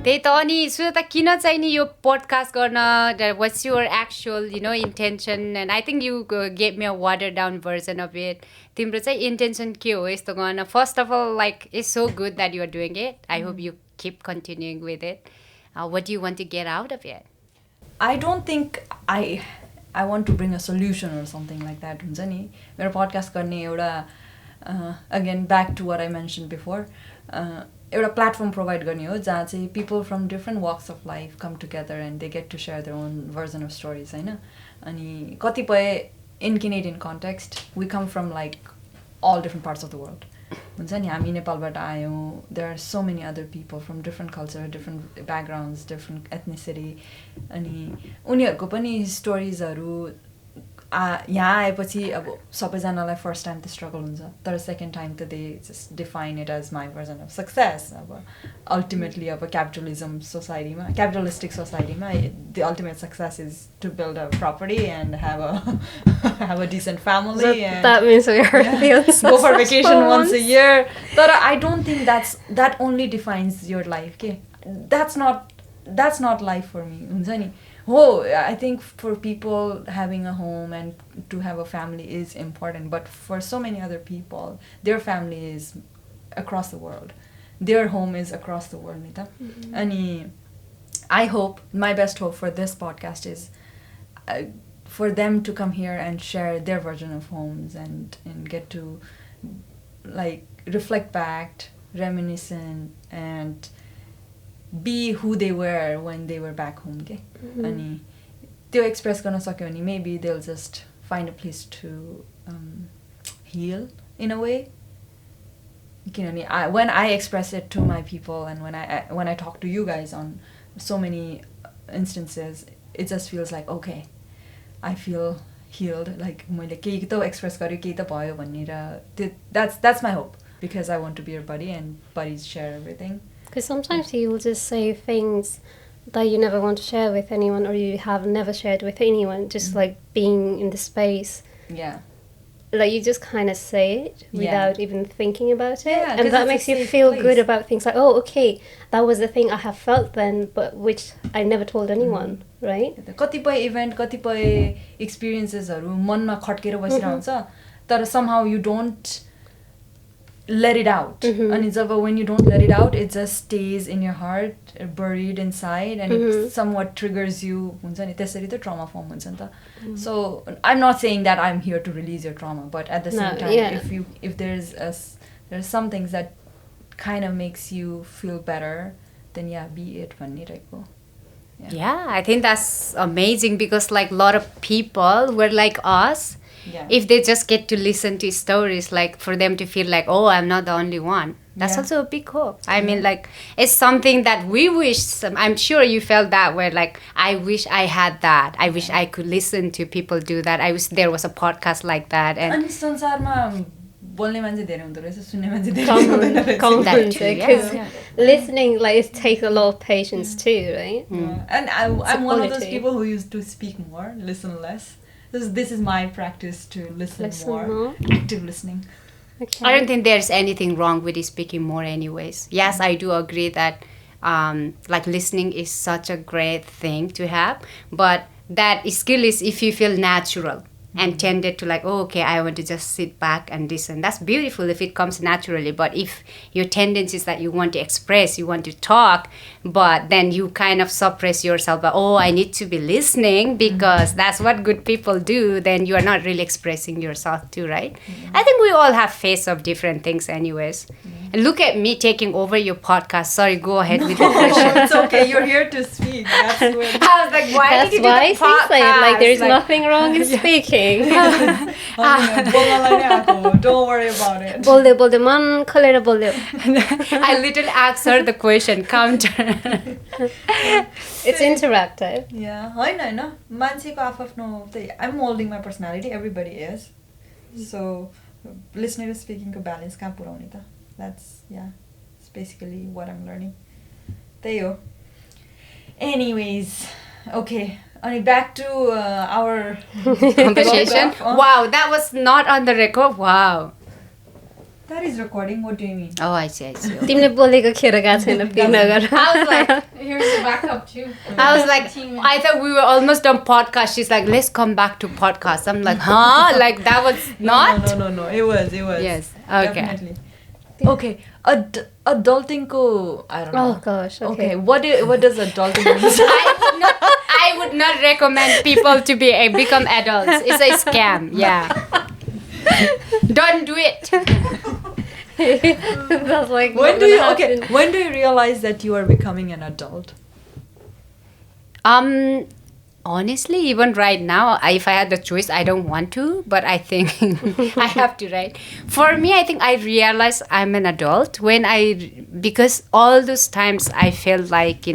त्यही त अनि सुजाता किन चाहिँ नि यो पोडकास्ट गर्न what's your actual intention and I think you get me a water down version of it तिम्रो चाहिँ इन्टेन्सन के हो यस्तो गर्न first of all like it's so good that you're doing it I hope you keep continuing with it what you want to get out of it I don't think I want to bring a solution or something like that. हुन्छ नि मेरो podcast गर्ने एउटा again back to what I mentioned before एउटा platform provide गर्ने हो जहाँ चाहिँ people from different walks of life come together and they get to share their own version of stories हैन अनि कतिपय in Canadian context we come from like all different parts of the world हुन्छ नि हामी नेपालबाट आयौँ there are so many other people from different culture different backgrounds different ethnicity अनि उनीहरूको पनि स्टोरिजहरू यहाँ आएपछि अब सबैजनालाई फर्स्ट टाइम त स्ट्रगल हुन्छ तर सेकेन्ड टाइम त they just define it as my version of success अब अल्टिमेटली अब क्यापिटलिस्टिक सोसाइटीमा the ultimate success is to build a property and have a decent family and that means we are go for vacation once a year but I don't think that only defines your life okay that's not life for me हुन्छ नि I think for people having a home and to have a family is important but for so many other people their family is across the world their home is across the world Nita. And I hope my best hope for this podcast is for them to come here and share their version of homes and get to like reflect back reminiscent and be who they were when they were back home okay अनि त्यो express गर्न सक्यो भने maybe they'll just find a place to heal in a way किनभने when I express it to my people and when I talk to you guys on so many instances it just feels like okay I feel healed like मैले केही त express गरेँ केही त भयो भनेर that's my hope because I want to be your buddy and buddies share everything. Because sometimes you will just say things that you never want to share with anyone or you have never shared with anyone, just like being in the space. Yeah. Like you just kind of say it without even thinking about it. Yeah, and that makes you feel good about things like, oh, okay, that was the thing I have felt then, but which I never told anyone, right? कतिपय event कतिपय एक्सपिरियन्सेसहरू मनमा खट्केर बसिरहन्छ तर somehow you don't let it out and when you don't let it out it just stays in your heart buried inside and it somewhat triggers you हुन्छ नि त्यसरी त trauma form हुन्छ नि त so I'm not saying that I'm here to release your trauma but at the same time if there's some things that kind of makes you feel better then be it भनिरहेको Yeah, I think that's amazing because like a lot of people were like us. If they just get to listen to stories, like for them to feel like, oh, I'm not the only one. That's also a big hope. I mean, like, it's something that we wish, I'm sure you felt that where like, I wish I had that. I wish I could listen to people do that. I wish there was a podcast like that. And संसारमा बोल्ने मान्छे धेरै हुँदो रहेछ सुन्ने मान्छे धेरै हुँदो रहेछ because listening like it takes a lot of patience too, right? And I'm one of those people who used to speak more, listen less. This is my practice to listen more. Active listening. Okay. I don't think there's anything wrong with speaking more anyways. Yes, I do agree that like listening is such a great thing to have, but that skill is if you feel natural and tended to like, oh, okay, I want to just sit back and listen. That's beautiful if it comes naturally. But if your tendency is that you want to express, you want to talk, but then you kind of suppress yourself, but, oh, I need to be listening because that's what good people do, then you are not really expressing yourself too, right? I think we all have faced of different things anyways. And look at me taking over your podcast. Sorry, go ahead with the question. It's okay, you're here to speak. That's good. I was like, why did you do the podcast? Like, there's nothing wrong in speaking. Don't worry about it. बोल्दै मन खोलेर बोल्यो. I literally asked her the question, counter. It's interactive. Yeah, होइन मान्छेको आफ्नो I'm molding my personality, everybody is. So listening to speaking को balance कहाँ पुऱ्याउने त? That's it's basically what I'm learning. त्यही हो. Anyways, okay. Back to our conversation. Wow, that was not on the record. Wow. That is recording. What do you mean? Oh, I see. तिमीले बोलेको खेर गएको छैन pick नगर I was like, Here's the backup too. I was like, I thought we were almost on podcast. She's like, let's come back to podcast. I'm like, huh? Like that was not? No. It was. Yes. Okay. Definitely. Okay. Adulting ko, I don't know. Oh gosh, okay. What does adulting mean? I would not recommend people to become adults. It's a scam. Yeah. Don't do it. That's like When do you realize that you are becoming an adult? Honestly, even right now, if I had the choice, I don't want to, but I think I have to, right? For me, I think I realized I'm an adult because all those times I felt like,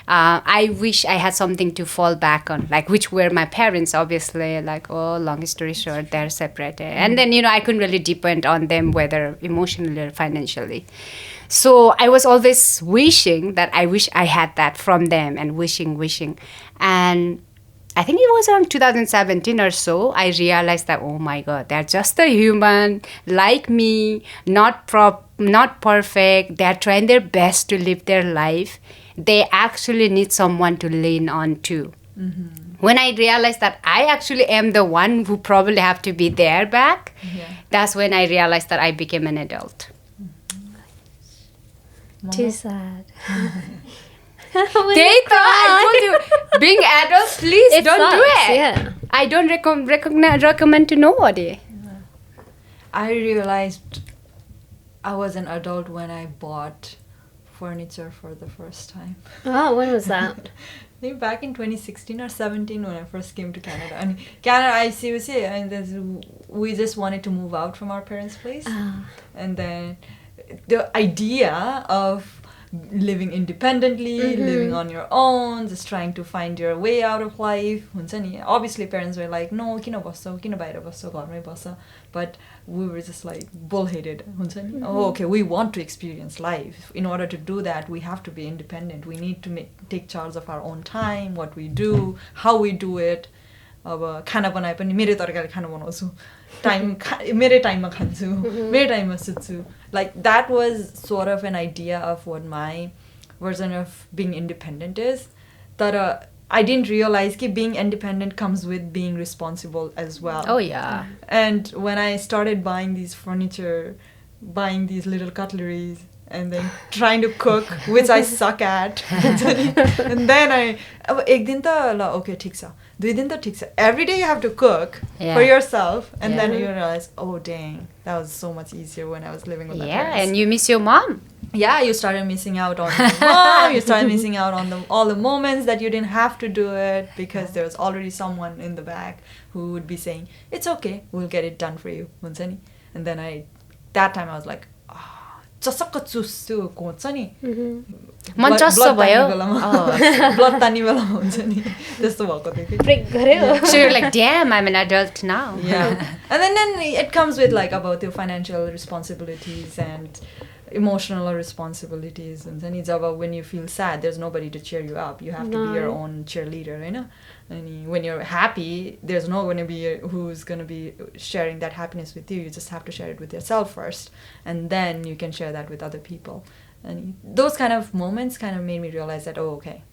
I wish I had something to fall back on, like which were my parents, obviously, like, oh, long story short, they're separated. And then, I couldn't really depend on them, whether emotionally or financially. So I was always wishing that I wish I had that from them and wishing. And I think it was around 2017 or so, I realized that, oh my God, they're just a human like me, not perfect. They're trying their best to live their life. They actually need someone to lean on to. Mm-hmm. When I realized that I actually am the one who probably have to be their back, that's when I realized that I became an adult. Too sad. I told you, being adult, please It don't sucks, do it. yeah. I don't recommend to nobody. I realized I was an adult when I bought furniture for the first time. Oh, when was that? Maybe back in 2016 or 17 when I first came to Canada. And Canada, we just wanted to move out from our parents' place. And then the idea of living independently, living on your own, just trying to find your way out of life. Obviously, parents were like, no, kina bahira basso, gharmai bassa. But we were just like bullheaded. Oh, okay, we want to experience life. In order to do that, we have to be independent. We need to take charge of our own time, what we do, how we do it. अब खाना बनाए पनि मेरै तरिकाले खाना बनाउँछु मेरै टाइममा खान्छु मेरै टाइममा सुत्छु like that was sort of an idea of what my version of being independent is तर I didn't realize that being independent comes with being responsible as well. Oh yeah. And when I started buying these furniture, buying these little cutleries, and then trying to cook, which I suck at. And then ek din ta la okay thik cha, dui din ta thik cha. Every day you have to cook for yourself, and then you realize, oh dang, that was so much easier when I was living with my parents. Yeah, and you miss your mom. Yeah, you started missing out on your mom. You started missing out on all the moments that you didn't have to do it because there was already someone in the back who would be saying, "It's okay, we'll get it done for you." And then that time I was like, चसक्क चुस्छु हुन्छ नि मन चस्स भयो blood तान्ने बेलामा हुन्छ नि त्यस्तो भएको थियो कि ब्रेक गर्यो So you're like, damn, I'm an adult now. Yeah. And then it comes with like about your financial responsibilities and emotional responsibilities. And then it's about when you feel sad, there's nobody to cheer you up. You have to be your own cheerleader, you know? And when you're happy, there's no going to be who's going to be sharing that happiness with you. You just have to share it with yourself first, and then you can share that with other people. And those kind of moments kind of made me realize that, oh, okay.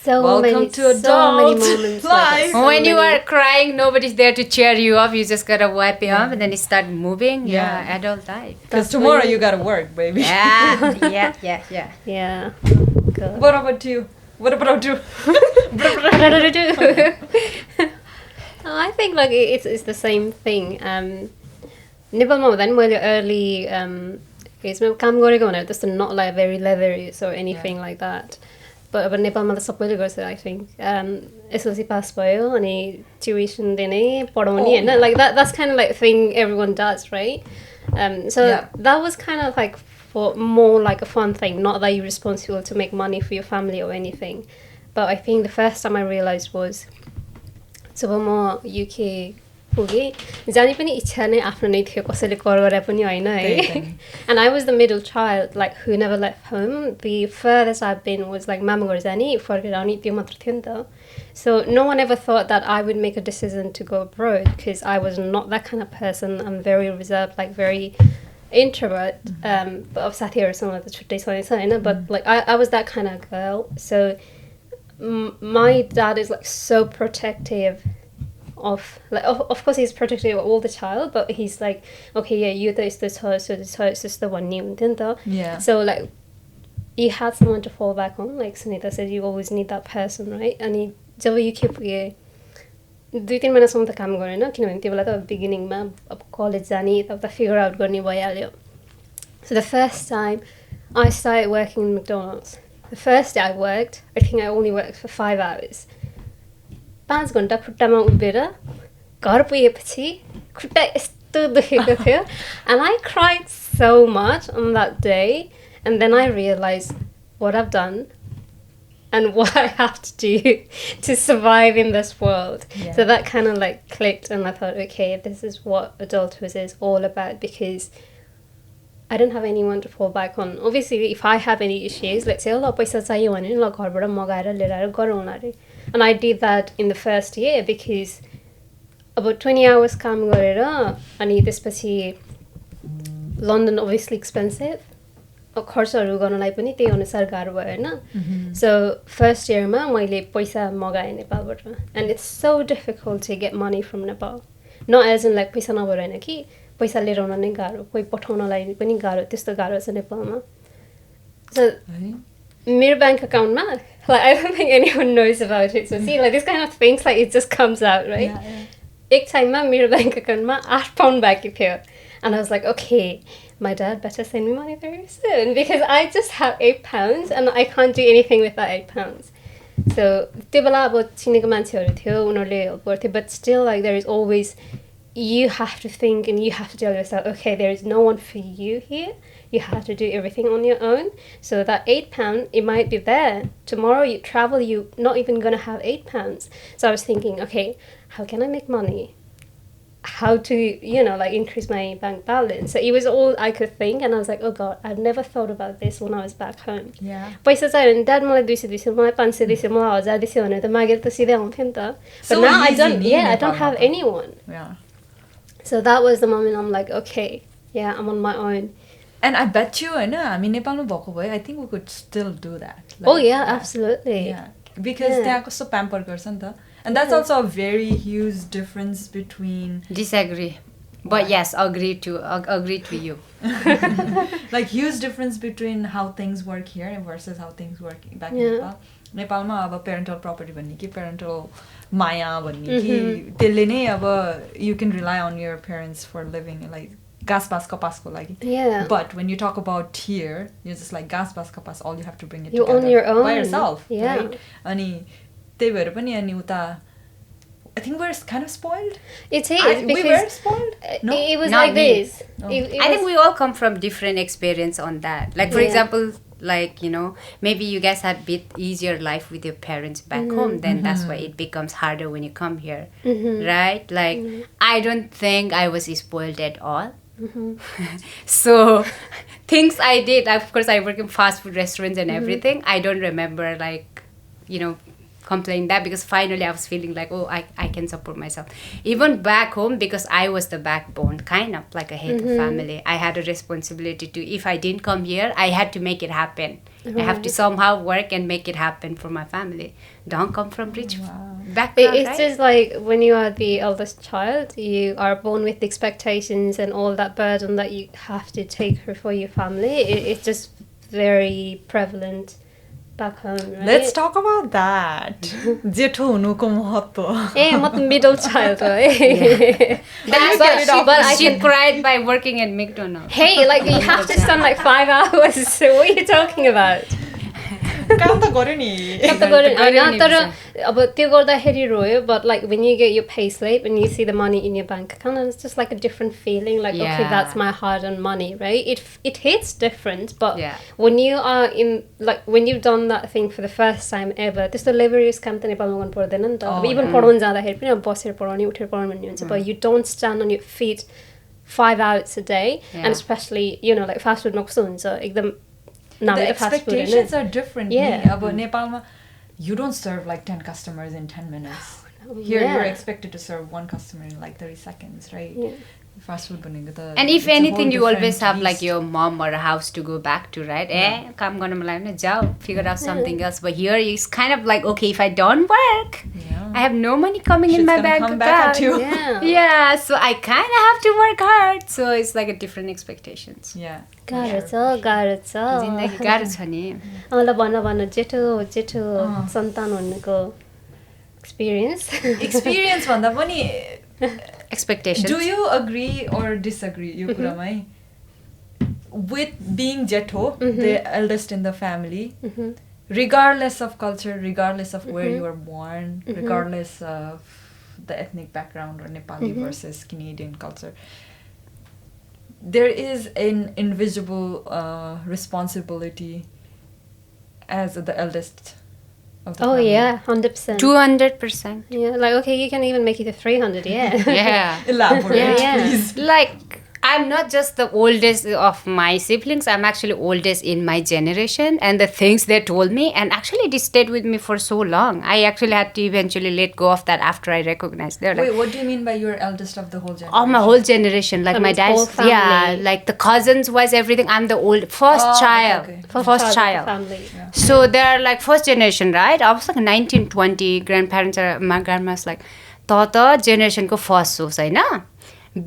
Welcome to adult moments life. When you are crying, nobody's there to cheer you up. You just gotta wipe it off and then you start moving. Yeah, adult life. Because tomorrow you gotta work, baby. Yeah. Yeah. Good. What about you? What about you? I think like it's the same thing. Nepalमा हुँदा नि मैले early यसमा काम गरेको भनेर त्यस्तो not like very leathers or anything like that. But अब नेपालमा त सबैले गर्छ I think. SLC pass भयो अनि tuition दिने पढाउने हैन like that's kind of like thing everyone does, right? That was kind of like for more like a fun thing, not that you're responsible to make money for your family or anything. But I think the first time I realized was जब म UK पुगे जाने पनि इच्छा नै आफ्नो नै थियो कसैले कल गरे पनि हैन है. And I was the middle child like who never left home. The furthest I've been was like मामा घर जाने फर्केर आउने त्यो मात्र थियो नि त. So no one ever thought that I would make a decision to go abroad because I was not that kind of person. I'm very reserved, like very introvert, but of साथीहरुसँग त छुट्टै छ हैन, but like I was that kind of girl. So my dad is like so protective of like of course he's protective of all the child, but he's like, okay, yeah, you this her, so this her sister one new Yeah. so like you had someone to fall back on, like Sunita said, you always need that person, right? And he जब you keep 2-3 महिनासम्म त काम गरेन किनभने त्यो बेला त बिगिनिङमा अब college जाने तब त फिगर आउट गर्ने भइहाल्यो. So the first time I started working in McDonald's, the first day I worked, I think I only worked for 5 hours. 5 घण्टा खुट्टामा उभिएर घर पुगेपछि खुट्टा यस्तो दुखेको थियो, and I cried so much on that day, and then I realized what I've done and what I have to do to survive in this world. Yeah. So that kind of like clicked, and I thought, okay, this is what adulthood is all about, because I don't have anyone to fall back on. Obviously, if I have any issues, let's say, oh, paisa chahiyo bhane ni, घरबाट मगाएर लिएर आएर गरौँ न रे. And I did that in the first year because about 20 hours काम गरेर अनि त्यसपछि London obviously expensive. खर्चहरू गर्नलाई पनि त्यही अनुसार गाह्रो भयो हैन. So first year मा मैले पैसा मगाएँ नेपालबाट, and it's so difficult to get money from Nepal. Not as in like पैसा नभएर हैन कि पैसा लिएर आउन नै गाह्रो, कोही पठाउनलाई पनि गाह्रो, त्यस्तो गाह्रो छ नेपालमा. So मेरो bank account मा, like I don't think anyone knows about it. So see, like this kind of things, like it just comes out, right? Yeah. एक टाइममा मेरो bank account मा 8 pound बाँकी थियो, and I was like, okay, my dad better send me money very soon because I just have 8 pounds and I can't do anything with that 8 pounds. So त्यो बेला अब चिनेको मान्छेहरू थियो, उनीहरूले हेल्प गर्थ्यो, but still like there is always, you have to think and you have to tell yourself, okay, there is no one for you here. You have to do everything on your own. So that 8 pound, it might be there. Tomorrow you travel, you're not even going to have 8 pounds. So I was thinking, okay, how can I make money? How to, you know, like increase my bank balance. So it was all I could think, and I was like, oh God, I've never thought about this when I was back home. Yeah. पैसा चाहियो भने dad मलाई 200 मलाई 500 मलाई 1000 भने त मागेर त सिधै आउँथ्यो नि त. But So now I easy don't, नि yeah, I don't have नेपालमा त. anyone. Yeah. So that was the moment I'm like, okay, yeah, I'm on my own. And I bet you, हैन, हामी नेपालमा भएको भए, I think we could still do that. Oh yeah, absolutely. Yeah. Because त्यहाँ कस्तो pamper गर्छ नि त. And that's also a very huge difference between Disagree. But yes, agree to you. like huge difference between how things work here versus how things work back in Nepal. नेपालमा अब parental property भन्ने कि parental माया भन्ने कि त्यसले नै अब you can rely on your parents for living, like gas bas kapasको लागि. Yeah. But when you talk about here, you're just like gas bas kapas, all you have to bring it You together own your own. by yourself, Yeah. right? अनि त्यही भएर पनि अनि उता I think we're kind of spoiled. It is we because were spoiled. No? it was Not like me. this. No. It I was- think we all come from different experience on that. Like for Yeah. example, like, you know, maybe you guys had bit easier life with your parents back home, then that's why it becomes harder when you come here, right? Like I don't think I was spoiled at all. So things I did, of course I work in fast food restaurants and everything, I don't remember like, you know, complain that, because finally I was feeling like, oh, I can support myself. Even back home, because I was the backbone, kind of like a head of family, I had a responsibility to, if I didn't come here, I had to make it happen. I have to somehow work and make it happen for my family. Don't come from rich background, It's right? just like when you are the eldest child, you are born with expectations and all that burden that you have to take for your family. It's just very prevalent back home, right? Let's talk about that. जेठो हुनुको महत्त्व. Hey, I'm not the middle child, right? But she cried by working at McDonald's. Hey, like you have to stand like 5 hours. What are you talking about? काम त गर्यो नि. त गऱ्यो हैन, तर अब त्यो गर्दाखेरि रोयो, but like when you get your pay slip and you see the money in your bank account, and it's just like a different feeling, like okay, Yeah. that's my hard-earned money, right? It hits different, but Yeah. when you are in, like when you've done that thing for the first time ever, त्यस्तो laborious काम त नेपालमा गर्नु पर्दैन नि त. Even पढाउन जाँदाखेरि पनि अब बसेर पढाउने उठेर पढाउने भन्ने हुन्छ, but you don't stand on your feet 5 hours a day, and especially, you know, like fast foodमा कस्तो हुन्छ एकदम The expectations are different. Yeah. अब नेपालमा you don't serve like 10 customers in 10 minutes. Here you're expected to serve one customer in like 30 seconds, right? Yeah. Fast food भनेको त And if it's a whole anything, you always different have like beast. your mom or a house to go back to, right? Come on, jao, figure out something else. But here it's kind of like, okay, if I don't work, Yeah. I have no money coming in Shit's my gonna bank come back at account. you. Yeah. Yeah, so I kind of have to work hard. So it's like a different expectations. Yeah. गाह्रो छ जिन्दगी गाह्रो छ नि. ल भन जेठो सन्तान हुनुको एक्सपिरियन्स Experience भन्दा पनि Expectations. do you agree or disagree यो कुरामा है with being jetho the eldest in the family regardless of culture, regardless of where you are born, regardless of the ethnic background or Nepali versus Canadian culture, there is an invisible responsibility as the eldest of the Oh family. yeah, 100%. 200%. Yeah, like okay, you can even make it to 300. Yeah. Yeah. Elaborate, Yeah. please. Like, I'm not just the oldest of my siblings, I'm actually oldest in my generation, and the things they told me, and actually it stayed with me for so long. I actually had to eventually let go of that after I recognized. They're like, Wait, what do you mean by you're eldest of the whole generation? oh, my whole generation, like That my means whole dad's, family. yeah, like the cousins wise, everything. I'm the first Oh, child, okay. first child. Family. Yeah. So they're like first generation, right? I was like 1920. Grandparents are, my grandma's like, ta generation ko first so sai na.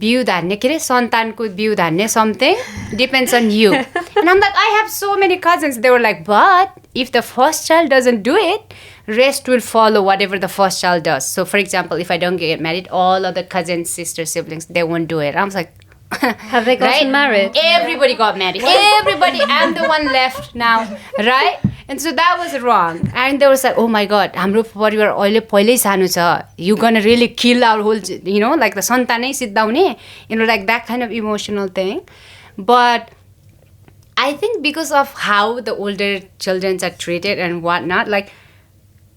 बिउ धान्ने के अरे सन्तानको बिउ धान्ने something depends on you. And I'm like, I have so many cousins. They were like, but if the first child doesn't do it, rest will follow whatever the first child does. So for example, if I don't get married, all other cousins, sisters, siblings, they won't do it. I was like, Have they gotten married? Everybody got married. Everybody. I'm the one left now, right? And so that was wrong. And they was like, oh my God, हाम्रो परिवार अहिले पहिल्यै सानो छ. You're gonna really kill our whole, like the सन्तानै सिद्धाउने, like that kind of emotional thing. But I think because of how the older children are treated and whatnot, like,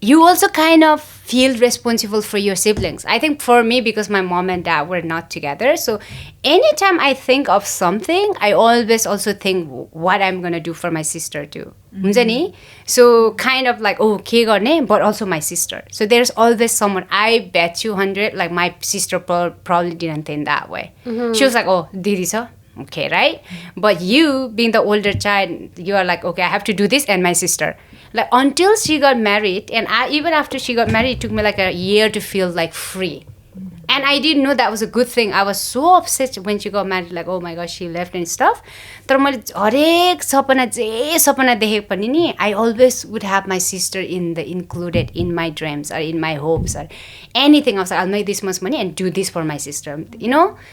you also kind of feel responsible for your siblings. I think for me, because my mom and dad were not together, so anytime I think of something, I always also think what I'm going to do for my sister too. हुन्छ नि? So kind of like, oh, के गर्ने, but also my sister. So there's always someone, I bet you 100, like my sister probably didn't think that way. She was like, oh, दिदी छ. Okay, right? But you, being the older child, you are like, okay, I have to do this, and my sister. Like, until she got married, and even after she got married, it took me like a year to feel like free. And I didn't know that was a good thing. I was so upset when she got married, like, oh my gosh, she left and stuff. तर मैले हरेक सपना जे सपना देखेको पनि नि, I always would have my sister included in my dreams or in my hopes or anything. I was like, I'll make this much money and do this for my sister,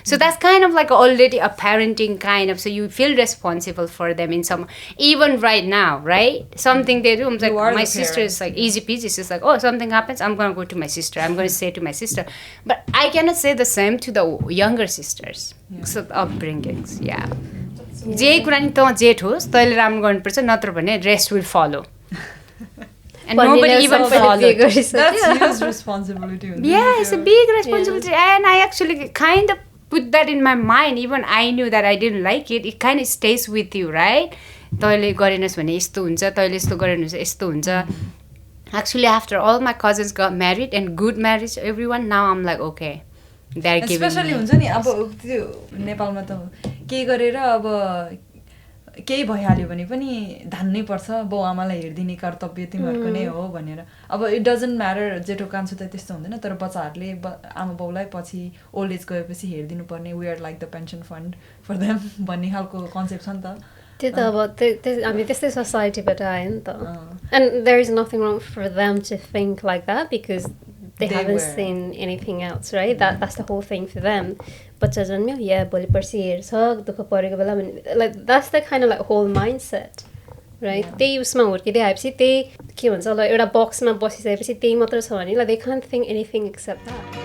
So that's kind of like already a parenting kind of, so you feel responsible for them in some, even right now, right? Something they do, I'm like, my sister is like easy peasy. She's like, oh, something happens, I'm going to go to my sister. I'm going to say to my sister. But I cannot say the same to the younger sisters. So upbringings, yeah. जे कुरा नि त जेठ होस् तैले राम्रो गर्नुपर्छ नत्र भने rest will follow. And nobody even followed. That's huge responsibility. Yeah, it's a big responsibility. And I actually kind of put that in my mind. Even I knew that I didn't like it. It kind of stays with you, right? तैले गरेनस् भने यस्तो हुन्छ, तैले यस्तो गरेनस् यस्तो हुन्छ. Actually, after all my cousins got married and good marriage, everyone, now I'm like, okay. They're giving Especially me. हुन्छ नि अब त्यो नेपालमा त के गरेर अब केही भइहाल्यो भने पनि धान्नै पर्छ बाउ आमालाई हेरिदिने कर्तव्य तिमीहरूको नै हो भनेर. अब इट डजन्ट म्याटर जेठो कान्छो त त्यस्तो हुँदैन तर बच्चाहरूले आमा बाउलाई पछि ओल्ड एज गएपछि हेरिदिनु पर्ने we are like the pension fund for them भन्ने खालको कन्सेप्ट छ नि त. त्यो त अब I mean त्यस्तै सोसाइटीबाट आयो नि त. And there is nothing wrong for them to think like that because they haven't seen anything else, right? That's the whole thing for them. बच्चा जन्म्यो या भोलि पर्सि हेर्छ दुःख परेको बेला like that's the kind of like whole mindset, right? त्यही उसमा हुर्किँदै आएपछि त्यही के भन्छ होला एउटा बक्समा बसिसकेपछि त्यही मात्र छ भने like they can't think anything except that.